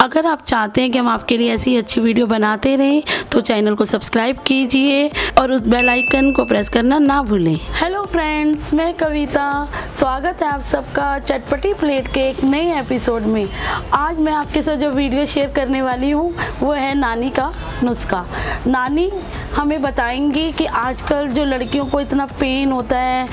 अगर आप चाहते हैं कि हम आपके लिए ऐसी अच्छी वीडियो बनाते रहें तो चैनल को सब्सक्राइब कीजिए और उस बेल आइकन को प्रेस करना ना भूलें। हेलो फ्रेंड्स, मैं कविता, स्वागत है आप सबका चटपटी प्लेट के एक नए एपिसोड में। आज मैं आपके साथ जो वीडियो शेयर करने वाली हूँ वो है नानी का नुस्खा। नानी हमें बताएंगी कि आजकल जो लड़कियों को इतना पेन होता है,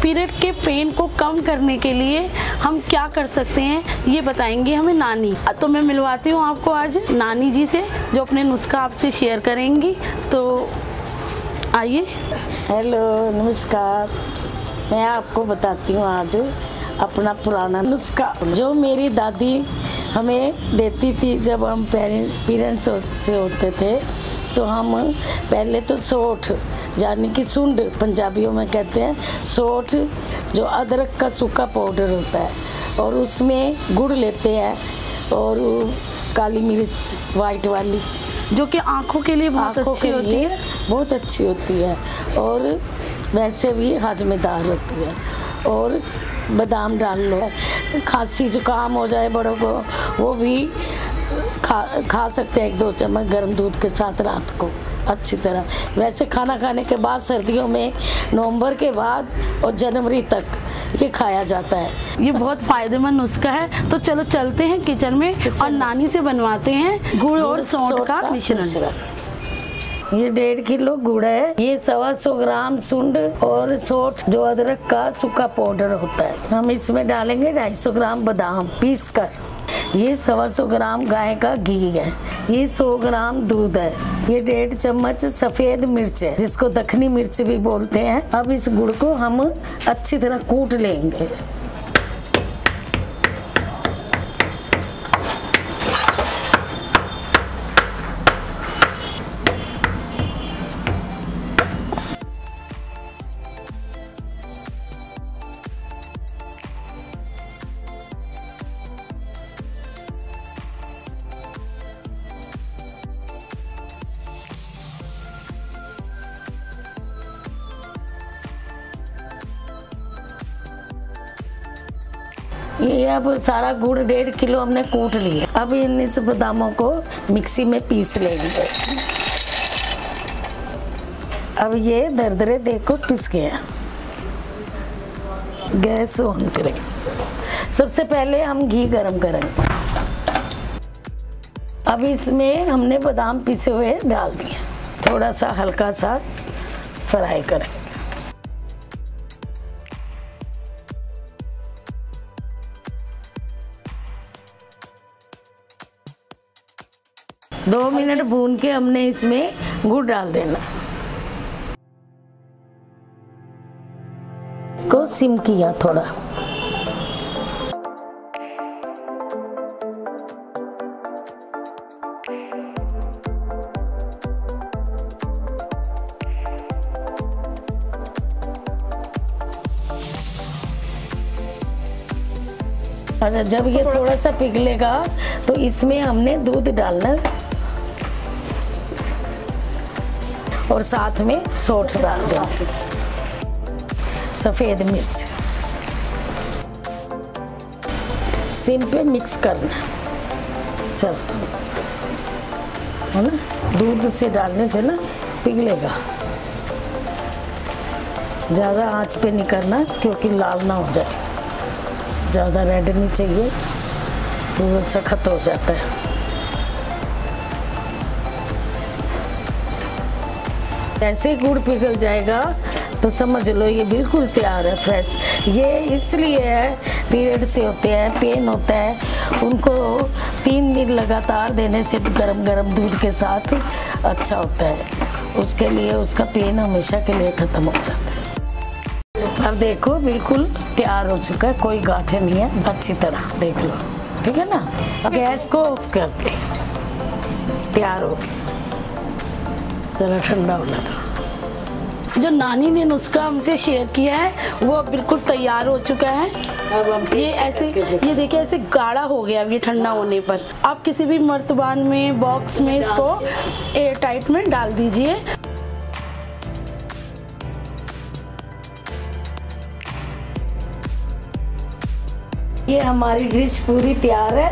पीरियड के पेन को कम करने के लिए हम क्या कर सकते हैं, ये बताएंगी हमें नानी। तो मैं मिलवाती हूँ आपको आज नानी जी से, जो अपने नुस्खा आपसे शेयर करेंगी। तो आइए। हेलो, नमस्कार। मैं आपको बताती हूँ आज अपना पुराना नुस्खा जो मेरी दादी हमें देती थी जब हम पीरियड्स से होते थे। तो हम पहले तो सोठ यानी कि सुंड पंजाबियों में कहते हैं, सोठ जो अदरक का सूखा पाउडर होता है, और उसमें गुड़ लेते हैं और काली मिर्च वाइट वाली, जो कि आँखों के लिए बहुत अच्छी होती है, बहुत अच्छी होती है और वैसे भी हाजमेदार होती है। और बादाम डाल लो, खांसी जुकाम हो जाए बड़ों को, वो भी खा सकते हैं 1-2 चम्मच गर्म दूध के साथ रात को अच्छी तरह। वैसे खाना खाने के बाद सर्दियों में नवंबर के बाद और जनवरी तक ये खाया जाता है। ये बहुत फायदेमंद नुस्खा है। तो चलो चलते हैं किचन में और नानी से बनवाते हैं गुड़ और सौंठ का मिश्रण। ये 1.5 किलो गुड़ है, ये 125 ग्राम सुंड और सौंठ जो अदरक का सूखा पाउडर होता है। हम इसमें डालेंगे 250 ग्राम बादाम पीस कर, ये 125 ग्राम गाय का घी है, ये 100 ग्राम दूध है, ये 1.5 चम्मच सफेद मिर्च है जिसको दखनी मिर्च भी बोलते हैं। अब इस गुड़ को हम अच्छी तरह कूट लेंगे। ये अब सारा गुड़ 1.5 किलो हमने कूट लिया। अब इन बादामों को मिक्सी में पीस लेंगे। अब ये दरदरे देखो पिस गया। गैस ऑन करेंगे। सबसे पहले हम घी गरम करेंगे। अब इसमें हमने बादाम पिसे हुए डाल दिए, थोड़ा सा हल्का सा फ्राई करेंगे। 2 मिनट भून के हमने इसमें गुड़ डाल देना। इसको सिम किया थोड़ा। अच्छा, जब ये थोड़ा सा पिघलेगा तो इसमें हमने दूध डालना और साथ में सौंठ डाल दो, सफेद मिर्च, सिम पे मिक्स करना। चल है ना, दूध से डालने से ना पिघलेगा। ज़्यादा आंच पे नहीं करना क्योंकि लाल ना हो जाए, ज़्यादा रेड नहीं चाहिए, पूरा सख्त हो जाता है। ऐसे गुड़ पिघल जाएगा तो समझ लो ये बिल्कुल तैयार है, फ्रेश। ये इसलिए है, पीरियड से होते हैं, पेन होता है, उनको 3 दिन लगातार देने से गरम गरम दूध के साथ अच्छा होता है। उसके लिए उसका पेन हमेशा के लिए ख़त्म हो जाता है। अब देखो बिल्कुल तैयार हो चुका है, कोई गांठें नहीं है, अच्छी तरह देख लो, ठीक है ना। अब गैस को ऑफ करते, तैयार हो गया। जरा ठंडा होना था। जो नानी ने नुस्खा हमसे शेयर किया है वो बिल्कुल तैयार हो चुका है। अब हम ये ऐसे, ये देखिए ऐसे गाढ़ा हो गया। अब ये ठंडा होने पर आप किसी भी मर्तबान में, बॉक्स में इसको एयर टाइट में डाल दीजिए। ये हमारी डिश पूरी तैयार है।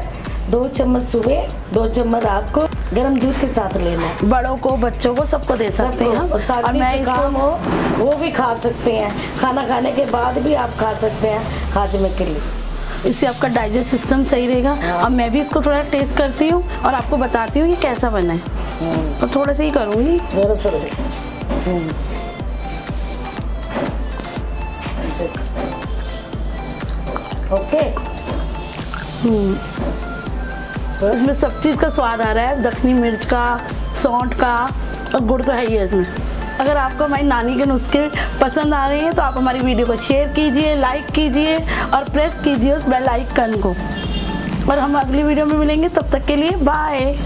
2 चम्मच सुबह, 2 चम्मच रात को गर्म दूध के साथ लेना है। बड़ों को, बच्चों को, सबको दे सकते हैं। और मैं इसको वो भी खा सकते हैं, खाना खाने के बाद भी आप खा सकते हैं हाजमे के लिए। इससे आपका डाइजेस्ट सिस्टम सही रहेगा। अब मैं भी इसको थोड़ा टेस्ट करती हूँ और आपको बताती हूँ ये कैसा बना है। तो थोड़ा सा ही करूँगी ज़रा सा। ओके। इसमें सब चीज़ का स्वाद आ रहा है, दक्षिणी मिर्च का, सौंठ का, और गुड़ तो है ही है इसमें। अगर आपको हमारी नानी के नुस्खे पसंद आ रहे हैं तो आप हमारी वीडियो को शेयर कीजिए, लाइक कीजिए और प्रेस कीजिए उस बेल आइकन को। और हम अगली वीडियो में मिलेंगे, तब तक के लिए बाय।